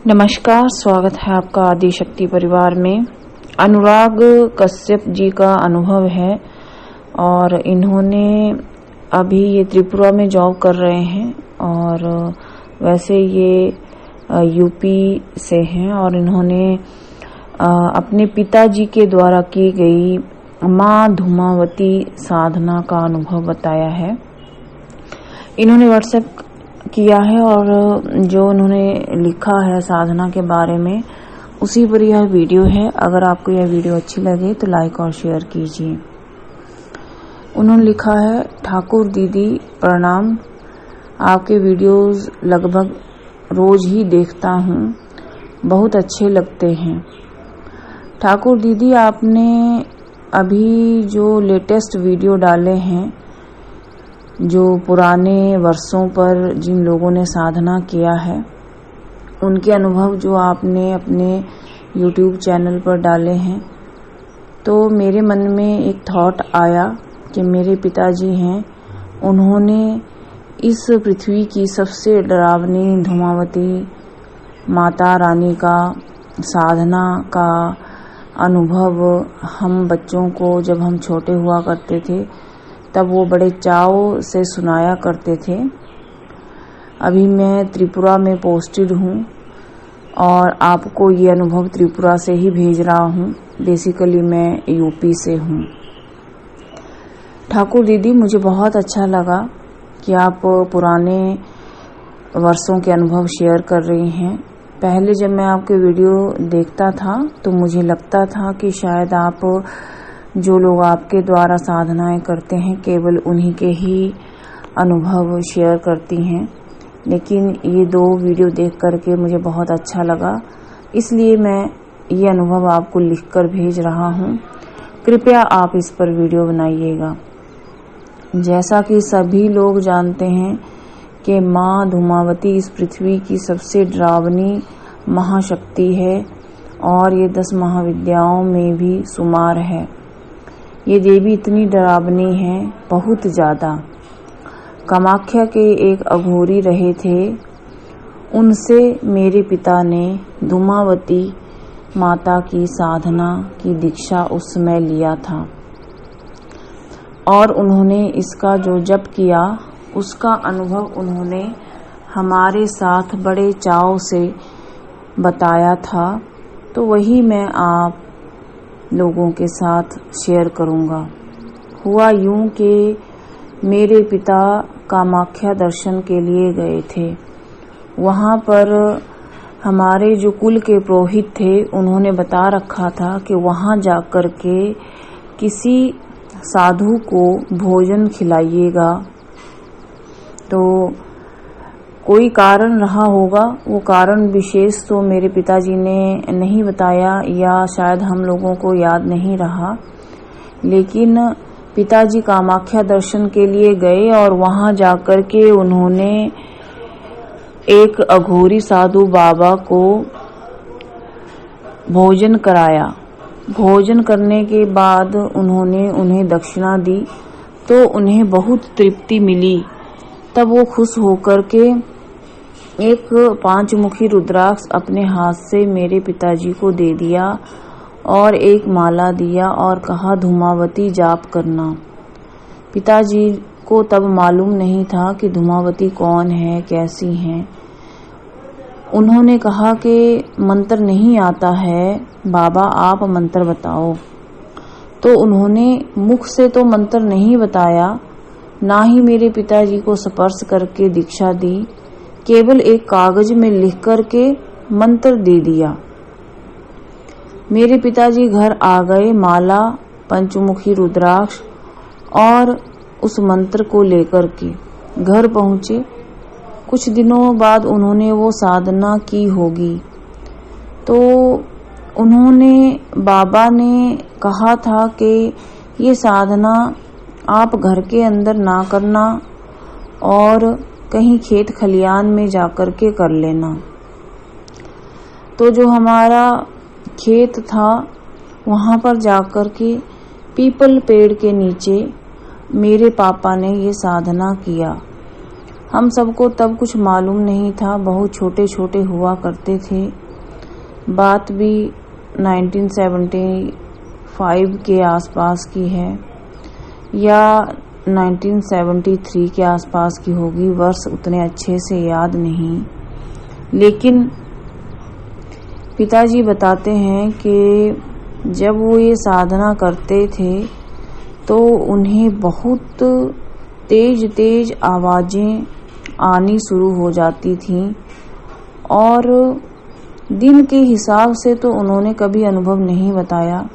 नमस्कार, स्वागत है आपका आदिशक्ति परिवार में। अनुराग कश्यप जी का अनुभव है और इन्होंने अभी ये त्रिपुरा में जॉब कर रहे हैं और वैसे ये यूपी से हैं और इन्होंने अपने पिताजी के द्वारा की गई माँ धूमावती साधना का अनुभव बताया है। इन्होंने व्हाट्सएप किया है और जो उन्होंने लिखा है साधना के बारे में उसी पर यह वीडियो है। अगर आपको यह वीडियो अच्छी लगे तो लाइक और शेयर कीजिए। उन्होंने लिखा है, ठाकुर दीदी प्रणाम, आपके वीडियोस लगभग रोज ही देखता हूँ, बहुत अच्छे लगते हैं। ठाकुर दीदी, आपने अभी जो लेटेस्ट वीडियो डाले हैं, जो पुराने वर्षों पर जिन लोगों ने साधना किया है उनके अनुभव जो आपने अपने YouTube चैनल पर डाले हैं, तो मेरे मन में एक थॉट आया कि मेरे पिताजी हैं, उन्होंने इस पृथ्वी की सबसे डरावनी धूमावती माता रानी का साधना का अनुभव हम बच्चों को जब हम छोटे हुआ करते थे तब वो बड़े चाव से सुनाया करते थे। अभी मैं त्रिपुरा में पोस्टेड हूँ और आपको ये अनुभव त्रिपुरा से ही भेज रहा हूँ। बेसिकली मैं यूपी से हूँ। ठाकुर दीदी, मुझे बहुत अच्छा लगा कि आप पुराने वर्षों के अनुभव शेयर कर रही हैं। पहले जब मैं आपके वीडियो देखता था तो मुझे लगता था कि शायद आप जो लोग आपके द्वारा साधनाएं करते हैं केवल उन्हीं के ही अनुभव शेयर करती हैं, लेकिन ये दो वीडियो देख करके मुझे बहुत अच्छा लगा, इसलिए मैं ये अनुभव आपको लिखकर भेज रहा हूँ। कृपया आप इस पर वीडियो बनाइएगा। जैसा कि सभी लोग जानते हैं कि माँ धूमावती इस पृथ्वी की सबसे डरावनी महाशक्ति है और ये 10 महाविद्याओं में भी शुमार है। ये देवी इतनी डरावनी है, बहुत ज़्यादा। कामाख्या के एक अघोरी रहे थे, उनसे मेरे पिता ने धूमावती माता की साधना की दीक्षा उस समय लिया था और उन्होंने इसका जो जप किया उसका अनुभव उन्होंने हमारे साथ बड़े चाव से बताया था, तो वही मैं आप लोगों के साथ शेयर करूंगा। हुआ यूं कि मेरे पिता कामाख्या दर्शन के लिए गए थे। वहां पर हमारे जो कुल के पुरोहित थे उन्होंने बता रखा था कि वहां जाकर के किसी साधु को भोजन खिलाइएगा। तो कोई कारण रहा होगा, वो कारण विशेष तो मेरे पिताजी ने नहीं बताया या शायद हम लोगों को याद नहीं रहा, लेकिन पिताजी कामाख्या दर्शन के लिए गए और वहां जाकर के उन्होंने एक अघोरी साधु बाबा को भोजन कराया। भोजन करने के बाद उन्होंने उन्हें दक्षिणा दी तो उन्हें बहुत तृप्ति मिली। तब वो खुश होकर के एक 5 मुखी रुद्राक्ष अपने हाथ से मेरे पिताजी को दे दिया और एक माला दिया और कहा, धूमावती जाप करना। पिताजी को तब मालूम नहीं था कि धूमावती कौन है, कैसी हैं। उन्होंने कहा कि मंत्र नहीं आता है बाबा, आप मंत्र बताओ। तो उन्होंने मुख से तो मंत्र नहीं बताया, ना ही मेरे पिताजी को स्पर्श करके दीक्षा दी, केवल एक कागज में लिख करके मंत्र दे दिया। मेरे पिताजी घर आ गए, माला, पंचमुखी रुद्राक्ष और उस मंत्र को लेकर के घर पहुंचे। कुछ दिनों बाद उन्होंने वो साधना की होगी, तो उन्होंने बाबा ने कहा था कि ये साधना आप घर के अंदर ना करना और कहीं खेत खलियान में जाकर के कर लेना। तो जो हमारा खेत था वहां पर जाकर के पीपल पेड़ के नीचे मेरे पापा ने ये साधना किया। हम सबको तब कुछ मालूम नहीं था, बहुत छोटे छोटे हुआ करते थे। बात भी 1975 के आसपास की है या 1973 के आसपास की होगी, वर्ष उतने अच्छे से याद नहीं। लेकिन पिताजी बताते हैं कि जब वो ये साधना करते थे तो उन्हें बहुत तेज तेज आवाजें आनी शुरू हो जाती थीं और दिन के हिसाब से तो उन्होंने कभी अनुभव नहीं बताया,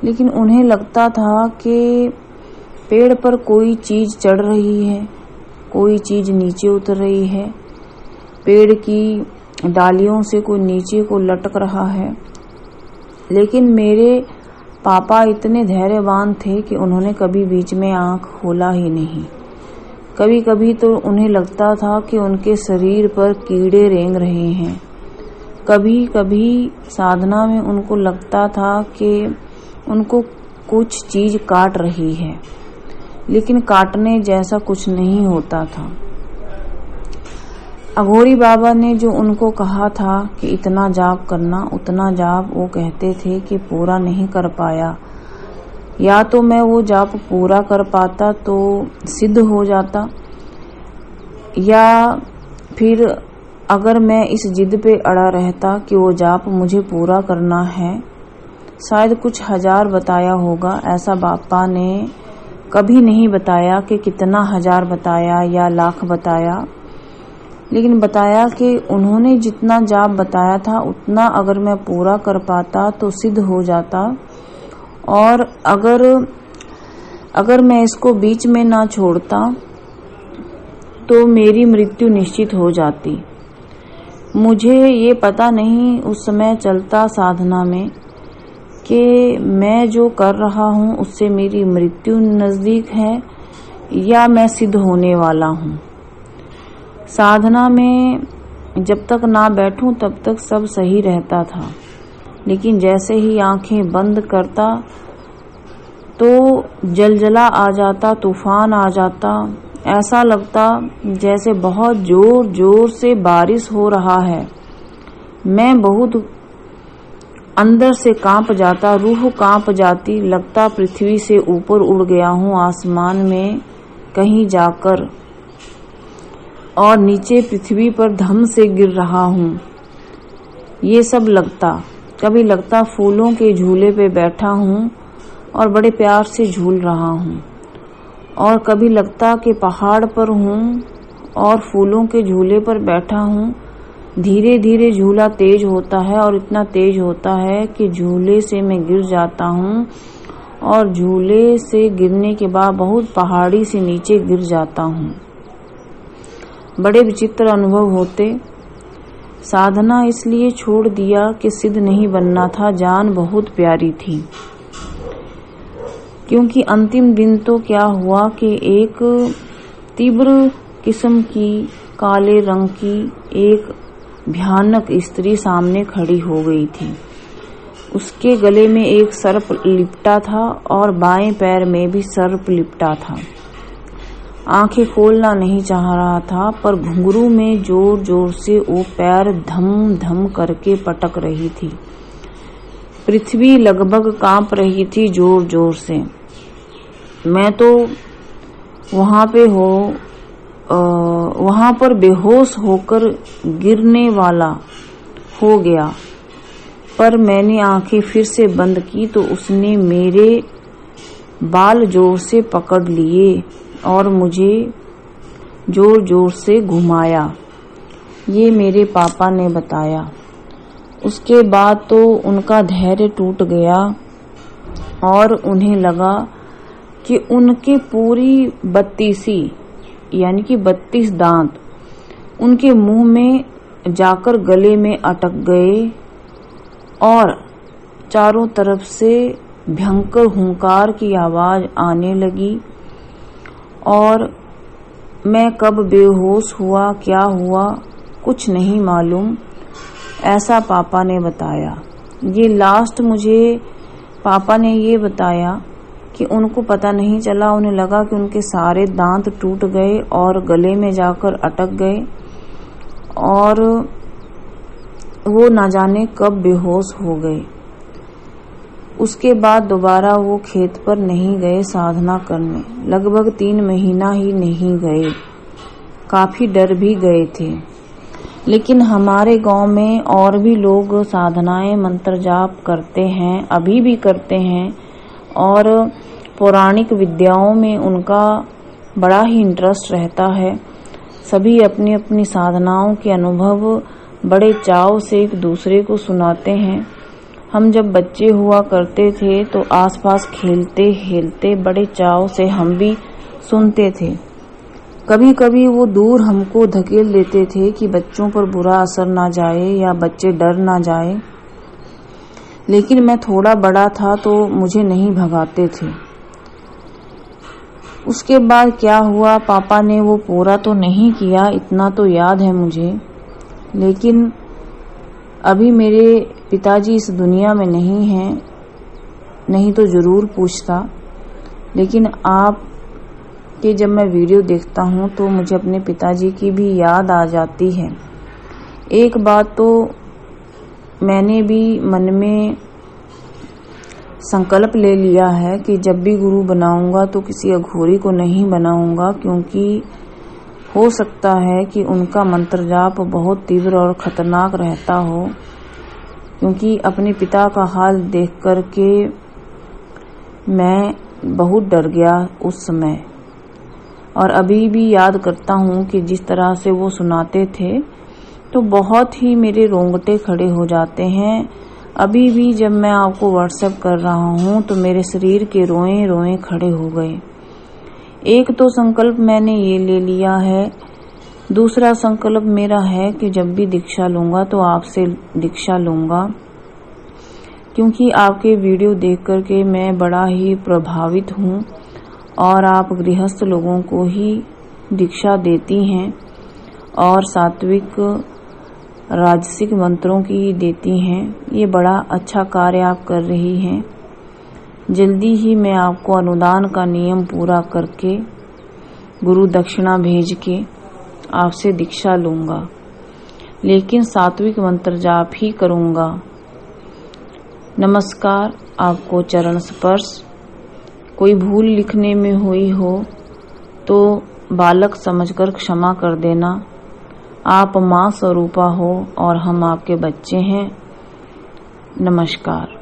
लेकिन उन्हें लगता था कि पेड़ पर कोई चीज चढ़ रही है, कोई चीज नीचे उतर रही है, पेड़ की डालियों से कोई नीचे को लटक रहा है। लेकिन मेरे पापा इतने धैर्यवान थे कि उन्होंने कभी बीच में आंख खोला ही नहीं। कभी कभी तो उन्हें लगता था कि उनके शरीर पर कीड़े रेंग रहे हैं। कभी कभी साधना में उनको लगता था कि उनको कुछ चीज काट रही है, लेकिन काटने जैसा कुछ नहीं होता था। अघोरी बाबा ने जो उनको कहा था कि इतना जाप करना, उतना जाप वो कहते थे कि पूरा नहीं कर पाया। या तो मैं वो जाप पूरा कर पाता तो सिद्ध हो जाता, या फिर अगर मैं इस जिद पे अड़ा रहता कि वो जाप मुझे पूरा करना है, शायद कुछ हजार बताया होगा। ऐसा बापा ने कभी नहीं बताया कि कितना हजार बताया या लाख बताया, लेकिन बताया कि उन्होंने जितना जाप बताया था उतना अगर मैं पूरा कर पाता तो सिद्ध हो जाता, और अगर मैं इसको बीच में ना छोड़ता तो मेरी मृत्यु निश्चित हो जाती। मुझे ये पता नहीं उस समय चलता साधना में कि मैं जो कर रहा हूँ उससे मेरी मृत्यु नजदीक है या मैं सिद्ध होने वाला हूँ। साधना में जब तक ना बैठूं तब तक सब सही रहता था, लेकिन जैसे ही आंखें बंद करता तो जलजला आ जाता, तूफान आ जाता। ऐसा लगता जैसे बहुत जोर जोर से बारिश हो रहा है। मैं बहुत अंदर से कांप जाता, रूह कांप जाती, लगता पृथ्वी से ऊपर उड़ गया हूँ आसमान में कहीं जाकर, और नीचे पृथ्वी पर धम से गिर रहा हूँ। ये सब लगता। कभी लगता फूलों के झूले पे बैठा हूँ और बड़े प्यार से झूल रहा हूँ, और कभी लगता कि पहाड़ पर हूँ और फूलों के झूले पर बैठा हूँ। धीरे धीरे झूला तेज होता है और इतना तेज होता है कि झूले से मैं गिर जाता हूँ, और झूले से गिरने के बाद बहुत पहाड़ी से नीचे गिर जाता हूँ। बड़े विचित्र अनुभव होते। साधना इसलिए छोड़ दिया कि सिद्ध नहीं बनना था, जान बहुत प्यारी थी। क्योंकि अंतिम दिन तो क्या हुआ कि एक तीव्र किस्म की काले रंग की एक भयानक स्त्री सामने खड़ी हो गई थी। उसके गले में एक सर्प लिपटा था और बाएं पैर में भी सर्प लिपटा था। आंखें खोलना नहीं चाह रहा था, पर घुंघरू में जोर जोर से वो पैर धम धम करके पटक रही थी। पृथ्वी लगभग कांप रही थी जोर जोर से। मैं तो वहां पर बेहोश होकर गिरने वाला हो गया, पर मैंने आंखें फिर से बंद की तो उसने मेरे बाल जोर से पकड़ लिए और मुझे जोर जोर से घुमाया। ये मेरे पापा ने बताया। उसके बाद तो उनका धैर्य टूट गया और उन्हें लगा कि उनके पूरी 32 यानी कि 32 दांत उनके मुंह में जाकर गले में अटक गए और चारों तरफ से भयंकर हुंकार की आवाज आने लगी, और मैं कब बेहोश हुआ, क्या हुआ, कुछ नहीं मालूम। ऐसा पापा ने बताया। ये लास्ट मुझे पापा ने ये बताया कि उनको पता नहीं चला। उन्हें लगा कि उनके सारे दांत टूट गए और गले में जाकर अटक गए और वो ना जाने कब बेहोश हो गए। उसके बाद दोबारा वो खेत पर नहीं गए साधना करने। लगभग 3 महीना ही नहीं गए। काफी डर भी गए थे। लेकिन हमारे गांव में और भी लोग साधनाएं मंत्र जाप करते हैं, अभी भी करते हैं, और पौराणिक विद्याओं में उनका बड़ा ही इंटरेस्ट रहता है। सभी अपनी अपनी साधनाओं के अनुभव बड़े चाव से एक दूसरे को सुनाते हैं। हम जब बच्चे हुआ करते थे तो आसपास खेलते खेलते बड़े चाव से हम भी सुनते थे। कभी कभी वो दूर हमको धकेल देते थे कि बच्चों पर बुरा असर ना जाए या बच्चे डर ना जाए। लेकिन मैं थोड़ा बड़ा था तो मुझे नहीं भगाते थे। उसके बाद क्या हुआ, पापा ने वो पूरा तो नहीं किया, इतना तो याद है मुझे। लेकिन अभी मेरे पिताजी इस दुनिया में नहीं हैं, नहीं तो जरूर पूछता। लेकिन आप कि जब मैं वीडियो देखता हूँ तो मुझे अपने पिताजी की भी याद आ जाती है। एक बात तो मैंने भी मन में संकल्प ले लिया है कि जब भी गुरु बनाऊंगा तो किसी अघोरी को नहीं बनाऊंगा, क्योंकि हो सकता है कि उनका मंत्र जाप बहुत तीव्र और खतरनाक रहता हो। क्योंकि अपने पिता का हाल देख करके मैं बहुत डर गया उस समय, और अभी भी याद करता हूँ कि जिस तरह से वो सुनाते थे तो बहुत ही मेरे रोंगटे खड़े हो जाते हैं। अभी भी जब मैं आपको व्हाट्सएप कर रहा हूँ तो मेरे शरीर के रोए रोए खड़े हो गए। एक तो संकल्प मैंने ये ले लिया है, दूसरा संकल्प मेरा है कि जब भी दीक्षा लूँगा तो आपसे दीक्षा लूँगा, क्योंकि आपके वीडियो देख करके मैं बड़ा ही प्रभावित हूँ और आप गृहस्थ लोगों को ही दीक्षा देती हैं और सात्विक राजसिक मंत्रों की देती हैं। ये बड़ा अच्छा कार्य आप कर रही हैं। जल्दी ही मैं आपको अनुदान का नियम पूरा करके गुरु दक्षिणा भेज के आपसे दीक्षा लूँगा, लेकिन सात्विक मंत्र जाप ही करूँगा। नमस्कार। आपको चरण स्पर्श। कोई भूल लिखने में हुई हो तो बालक समझकर क्षमा कर देना। आप माँ स्वरूपा हो और हम आपके बच्चे हैं। नमस्कार।